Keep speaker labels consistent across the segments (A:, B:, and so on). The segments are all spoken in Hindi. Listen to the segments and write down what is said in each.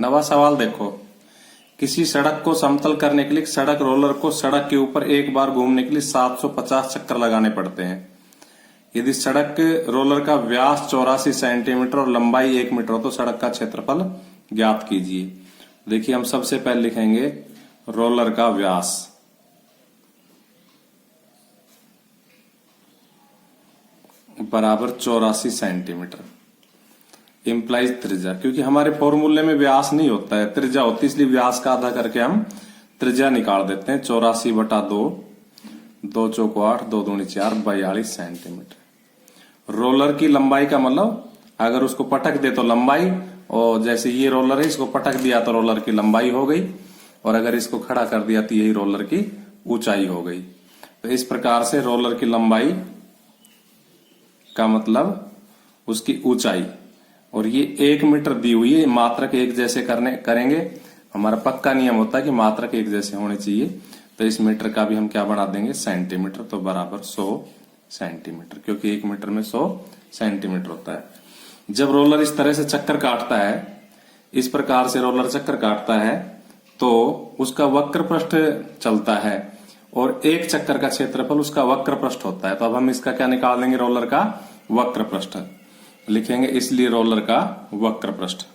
A: नवा सवाल देखो। किसी सड़क को समतल करने के लिए सड़क रोलर को सड़क के ऊपर एक बार घूमने के लिए 750 चक्कर लगाने पड़ते हैं। यदि सड़क रोलर का व्यास 84 सेंटीमीटर और लंबाई 1 मीटर हो तो सड़क का क्षेत्रफल ज्ञात कीजिए। देखिए, हम सबसे पहले लिखेंगे रोलर का व्यास बराबर 84 सेंटीमीटर इम्प्लाइज त्रिज्या, क्योंकि हमारे फॉर्मूले में व्यास नहीं होता है, त्रिज्या होती है, इसलिए व्यास का आधा करके हम त्रिज्या निकाल देते हैं। 84/2, 2 चौक 8, 2 दूनी 4, 42 सेंटीमीटर। रोलर की लंबाई का मतलब अगर उसको पटक दे तो लंबाई, और जैसे ये रोलर है इसको पटक दिया तो रोलर की लंबाई हो गई, और अगर इसको खड़ा कर दिया तो यही रोलर की ऊंचाई हो गई। तो इस प्रकार से रोलर की लंबाई का मतलब उसकी ऊंचाई, और ये 1 मीटर दी हुई है, मात्रक एक जैसे करेंगे। हमारा पक्का नियम होता है कि मात्रक एक जैसे होने चाहिए, तो इस मीटर का भी हम क्या बना देंगे, सेंटीमीटर, तो बराबर 100 सेंटीमीटर, क्योंकि 1 मीटर में 100 सेंटीमीटर होता है। जब रोलर इस तरह से चक्कर काटता है, इस प्रकार से रोलर चक्कर काटता है, तो उसका वक्र पृष्ठ चलता है और एक चक्कर का क्षेत्रफल उसका वक्र पृष्ठ होता है। तो अब हम इसका क्या निकाल देंगे, रोलर का वक्र पृष्ठ लिखेंगे, इसलिए रोलर का वक्र पृष्ठ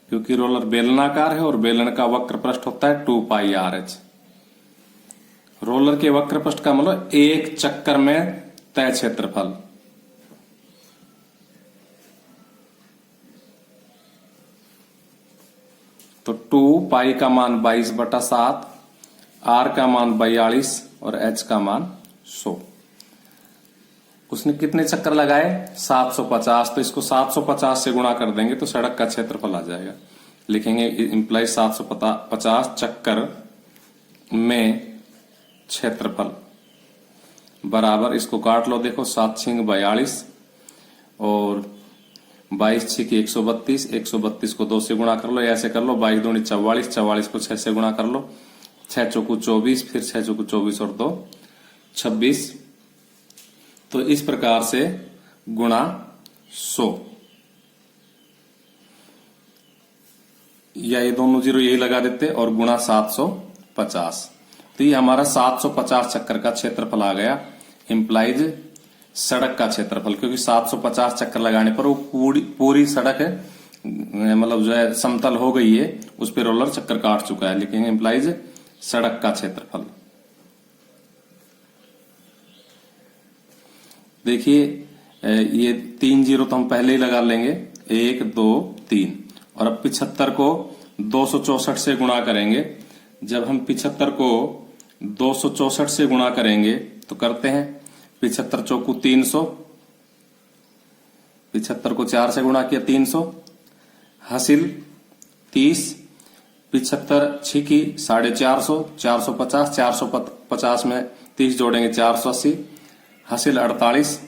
A: क्योंकि रोलर बेलनाकार है और बेलन का वक्र पृष्ठ होता है 2πRh। रोलर के वक्र पृष्ठ का मतलब एक चक्कर में तय क्षेत्रफल। तो 2π का मान 22/7, R का मान 42 और H का मान 100। उसने कितने चक्कर लगाए, 750, तो इसको 750 से गुणा कर देंगे तो सड़क का क्षेत्रफल आ जाएगा। लिखेंगे इंप्लाई 750 चक्कर में क्षेत्रफल बराबर, इसको काट लो, देखो 7 6 42 और 22 6 132, 132 को 2 से गुणा कर लो, ऐसे कर लो, 22 दूनी 44, 44 को 6 से गुणा कर लो, 6 चौकू 24, फिर 6 चौकू 24 और 2 26। तो इस प्रकार से गुणा 100, या ये दोनों जीरो यही लगा देते और गुणा 750। तो ये हमारा 750 चक्कर का क्षेत्रफल आ गया, इंप्लाइज सड़क का क्षेत्रफल, क्योंकि 750 चक्कर लगाने पर वो पूरी सड़क है, मतलब जो है समतल हो गई है, उस पर रोलर चक्कर काट चुका है। लिखेंगे इंप्लाइज सड़क का क्षेत्रफल। देखिए, ये 3 जीरो तो हम पहले ही लगा लेंगे, 1 2 3, और अब 75 को 264 से गुणा करेंगे। जब हम 75 को 264 से गुणा करेंगे तो करते हैं, 75 चौकू 300, 75 को 4 से गुणा किया 300, हासिल 30, 75 छिकी 450, 450, 450 में 30 जोड़ेंगे 480, हासिल 48,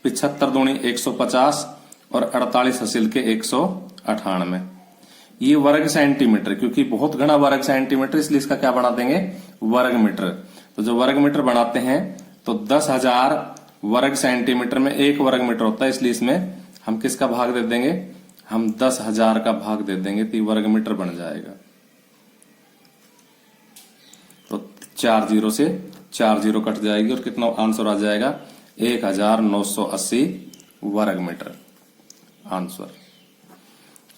A: 75 दूनी 150 और 48 हासिल के 198। ये वर्ग सेंटीमीटर, क्योंकि बहुत घना वर्ग सेंटीमीटर, इसलिए इसका क्या बना देंगे, वर्ग मीटर। तो जो वर्ग मीटर बनाते हैं तो 10,000 वर्ग सेंटीमीटर में 1 वर्ग मीटर होता है, इसलिए इसमें हम किसका भाग दे देंगे, हम 10,000 का भाग दे देंगे, तो ये वर्ग मीटर बन जाएगा। तो 4 जीरो से 4 जीरो कट जाएगी और कितना आंसर आ जाएगा, 1980 वर्ग मीटर आंसर।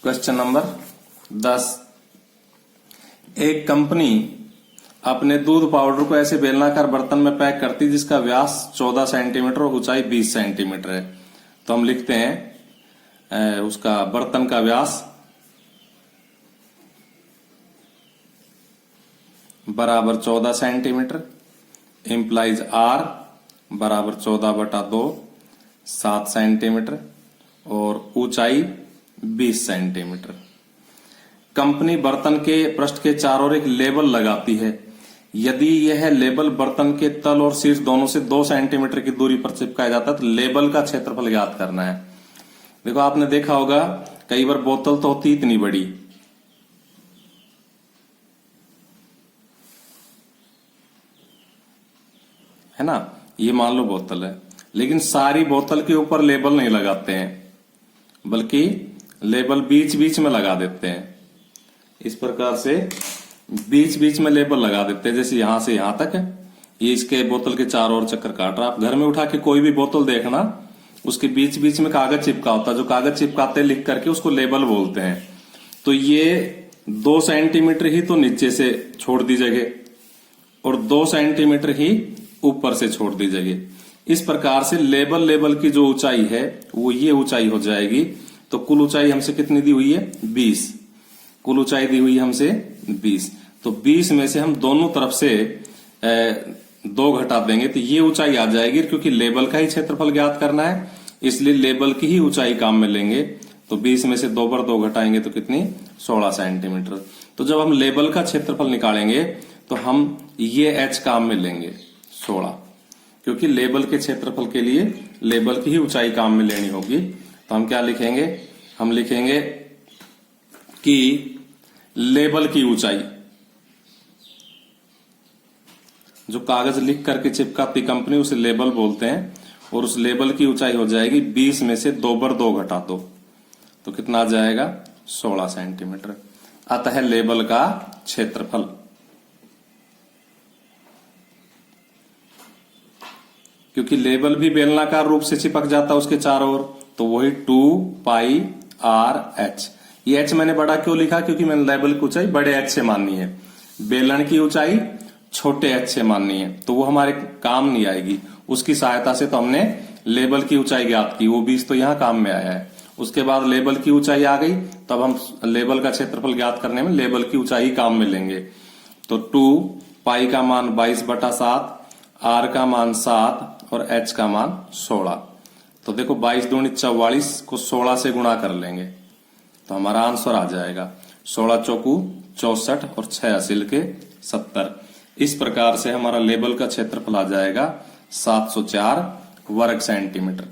A: क्वेश्चन नंबर 10, एक कंपनी अपने दूध पाउडर को ऐसे बेलनाकार बर्तन में पैक करती है जिसका व्यास 14 सेंटीमीटर और ऊंचाई 20 सेंटीमीटर है। तो हम लिखते हैं उसका बर्तन का व्यास बराबर 14 सेंटीमीटर, इंप्लाइज R बराबर 14/2, 7 सेंटीमीटर, और ऊंचाई 20 सेंटीमीटर। कंपनी बर्तन के पृष्ठ के चारों ओर एक लेबल लगाती है। यदि यह लेबल बर्तन के तल और शीर्ष दोनों से 2 सेंटीमीटर की दूरी पर चिपकाया जाता है तो लेबल का क्षेत्रफल ज्ञात करना है। देखो, आपने देखा होगा कई बार बोतल तो होती इतनी बड़ी, है ना, ये मान लो बोतल है, लेकिन सारी बोतल के ऊपर लेबल नहीं लगाते हैं, बल्कि लेबल बीच बीच में लगा देते हैं। इस प्रकार से बीच बीच में लेबल लगा देते हैं, जैसे यहां से यहां तक ये इसके बोतल के चारों ओर चक्कर काट रहा। आप घर में उठा के कोई भी बोतल देखना, उसके बीच बीच में कागज चिपका होता है, जो कागज चिपकाते लिख करके उसको लेबल बोलते हैं। तो ये 2 सेंटीमीटर ही तो नीचे से छोड़ दी जगह और 2 सेंटीमीटर ही ऊपर से छोड़ दी जगह। इस प्रकार से लेबल की जो ऊंचाई है वो ये ऊंचाई हो जाएगी। तो कुल ऊंचाई हमसे कितनी दी हुई है? 20। कुल ऊंचाई दी हुई है हमसे 20। तो 20 में से हम दोनों तरफ से 2 घटा देंगे तो ये ऊंचाई आ जाएगी। क्योंकि लेबल का ही क्षेत्रफल ज्ञात करना है, इसलिए लेबल की ही ऊंचाई काम में लेंगे। तो 20 में से 2 पर 2 घटाएंगे तो कितनी? 16 सेंटीमीटर। तो जब हम लेबल का क्षेत्रफल निकालेंगे तो हम ये h काम में लेंगे 16, क्योंकि लेबल के क्षेत्रफल के लिए लेबल की ही ऊंचाई काम में लेनी होगी। तो हम क्या लिखेंगे? हम लिखेंगे कि लेबल की ऊंचाई, जो कागज लिख करके चिपकाती कंपनी उसे लेबल बोलते हैं, और उस लेबल की ऊंचाई हो जाएगी 20 में से 2 पर 2 घटा दो तो कितना आ जाएगा? 16 सेंटीमीटर। अतः लेबल का क्षेत्रफल क्योंकि लेबल भी बेलनाकार रूप से चिपक जाता है उसके चारों ओर, तो वही 2 पाई आर एच। ये एच मैंने बड़ा क्यों लिखा? क्योंकि मैंने लेबल की ऊंचाई बड़े एच से माननी है, बेलन की ऊंचाई छोटे एच से माननी है, तो वो हमारे काम नहीं आएगी। उसकी सहायता से तो हमने लेबल की ऊंचाई ज्ञात की, वो 20 तो यहां काम में आया है। उसके बाद लेबल की ऊंचाई आ गई, तब हम लेबल का क्षेत्रफल ज्ञात करने में लेबल की ऊंचाई काम में लेंगे। तो 2 पाई का मान 22/7, आर का मान 7 और एच का मान 16। तो देखो 22 दूनी 44 को 16 से गुणा कर लेंगे तो हमारा आंसर आ जाएगा 16 चौकू 64 और 6 असिल के 70। इस प्रकार से हमारा लेबल का क्षेत्रफल आ जाएगा 704 वर्ग सेंटीमीटर।